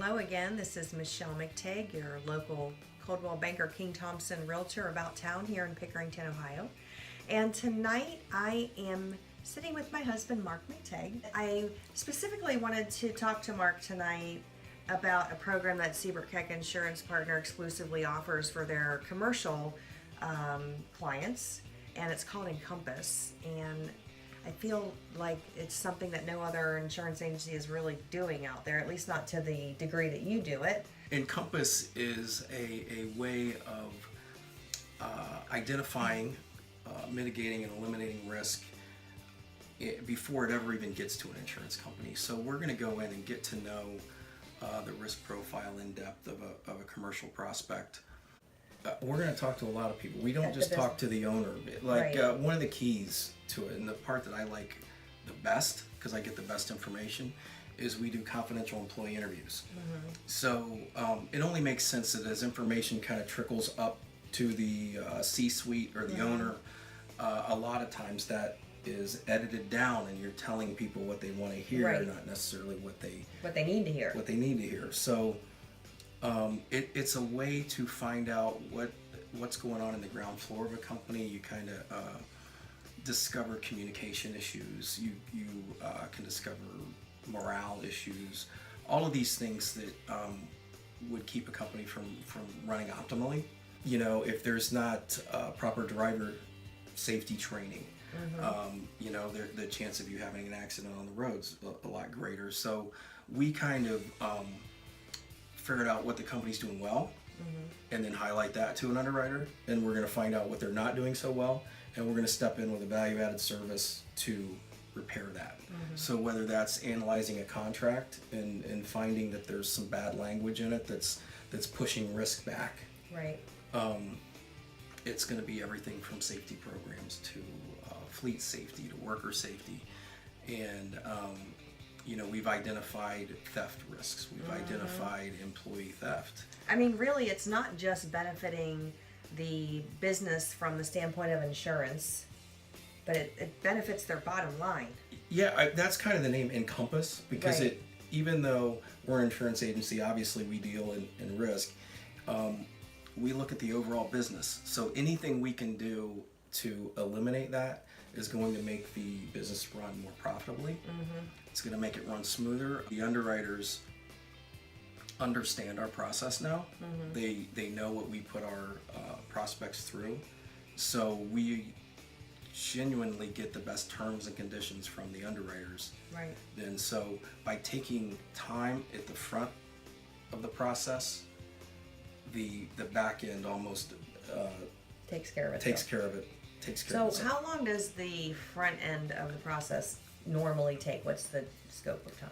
Hello again, this is Michele McTeague, your local Coldwell Banker King Thompson Realtor about town here in Pickerington, Ohio. And tonight I am sitting with my husband, Marc McTeague. I specifically wanted to talk to Marc tonight about a program that SeibertKeck Insurance Partner exclusively offers for their commercial clients, and it's called Encompass. And I feel like it's something that no other insurance agency is really doing out there, at least not to the degree that you do it. Encompass is a way of identifying, mitigating, and eliminating risk before it ever even gets to an insurance company. So we're going to go in and get to know the risk profile in depth of a commercial prospect. We're going to talk to a lot of people. We don't just talk to the owner. Like right. One of the keys to it, and the part that I like the best, because I get the best information, is we do confidential employee interviews. Mm-hmm. So it only makes sense that as information kind of trickles up to the C-suite or the mm-hmm. owner, a lot of times that is edited down, and you're telling people what they want to hear, right. not necessarily what they need to hear. What they need to hear. So it's a way to find out what's going on in the ground floor of a company. You kind of discover communication issues. You can discover morale issues. All of these things that would keep a company from running optimally. You know, if there's not proper driver safety training, mm-hmm. You know, the chance of you having an accident on the road's a lot greater. So we kind of figured out what the company's doing well, mm-hmm. and then highlight that to an underwriter, and we're going to find out what they're not doing so well, and we're going to step in with a value-added service to repair that. Mm-hmm. So whether that's analyzing a contract and finding that there's some bad language in it that's pushing risk back, right? It's going to be everything from safety programs to fleet safety to worker safety, and you know, we've identified theft risks. We've mm-hmm. identified employee theft. I mean, really, it's not just benefiting the business from the standpoint of insurance, but it benefits their bottom line. Yeah, that's kind of the name Encompass, because right. Even though we're an insurance agency, obviously we deal in risk. We look at the overall business. So anything we can do to eliminate that is going to make the business run more profitably. Mm-hmm. It's going to make it run smoother. The underwriters understand our process now. Mm-hmm. They know what we put our prospects through. So we genuinely get the best terms and conditions from the underwriters. Right. And so by taking time at the front of the process, the back end almost takes care of it. So how long does the front end of the process normally take? What's the scope of time?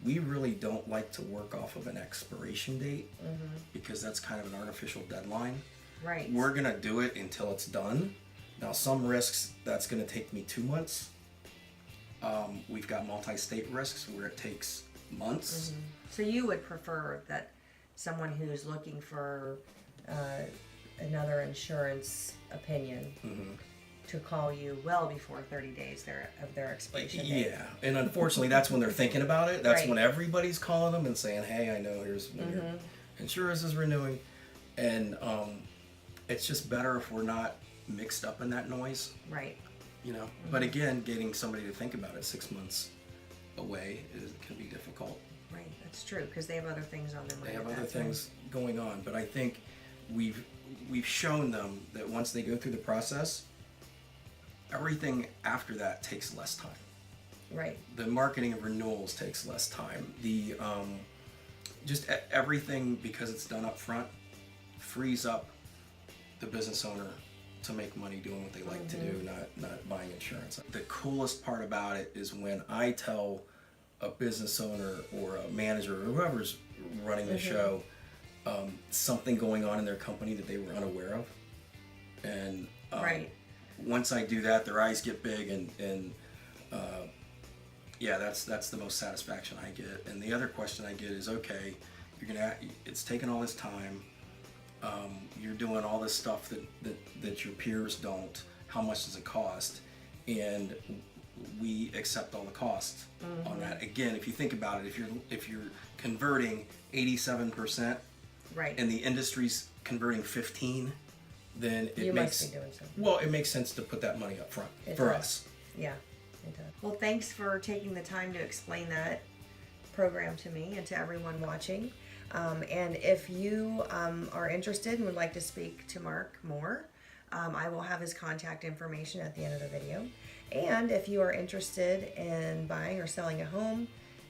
We really don't like to work off of an expiration date, mm-hmm. because that's kind of an artificial deadline. Right. We're going to do it until it's done. Now, some risks, that's going to take me 2 months. We've got multi-state risks where it takes months. Mm-hmm. So you would prefer that someone who's looking for another insurance opinion mm-hmm. to call you well before 30 days of their expiration date. Yeah, and unfortunately that's when they're thinking about it. That's right. When everybody's calling them and saying, hey, I know here's when mm-hmm. your insurance is renewing. And it's just better if we're not mixed up in that noise. Right. You know, mm-hmm. But again, getting somebody to think about it 6 months away can be difficult. Right, that's true, because they have other things on their mind. They have other things going on, but I think we've shown them that once they go through the process, everything after that takes less time. Right. The marketing of renewals takes less time. The just everything, because it's done up front, frees up the business owner to make money doing what they like mm-hmm. to do, not buying insurance. The coolest part about it is when I tell a business owner or a manager or whoever's running the mm-hmm. show something going on in their company that they were unaware of, and right. Once I do that, their eyes get big, and yeah, that's the most satisfaction I get. And the other question I get is, okay, it's taken all this time, you're doing all this stuff that your peers don't. How much does it cost? And we accept all the costs on that. Again, if you think about it, if you're converting 87%, Right. and the industry's converting 15, then it You makes must be doing something. well, it makes sense to put that money up front for us. Yeah, it does. Well, thanks for taking the time to explain that program to me and to everyone watching. And if you are interested and would like to speak to Mark more, I will have his contact information at the end of the video. And if you are interested in buying or selling a home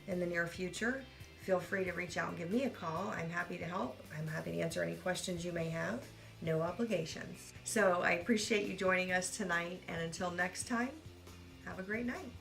in the near future, feel free to reach out and give me a call. I'm happy to help. I'm happy to answer any questions you may have. No obligations. So I appreciate you joining us tonight. And until next time, have a great night.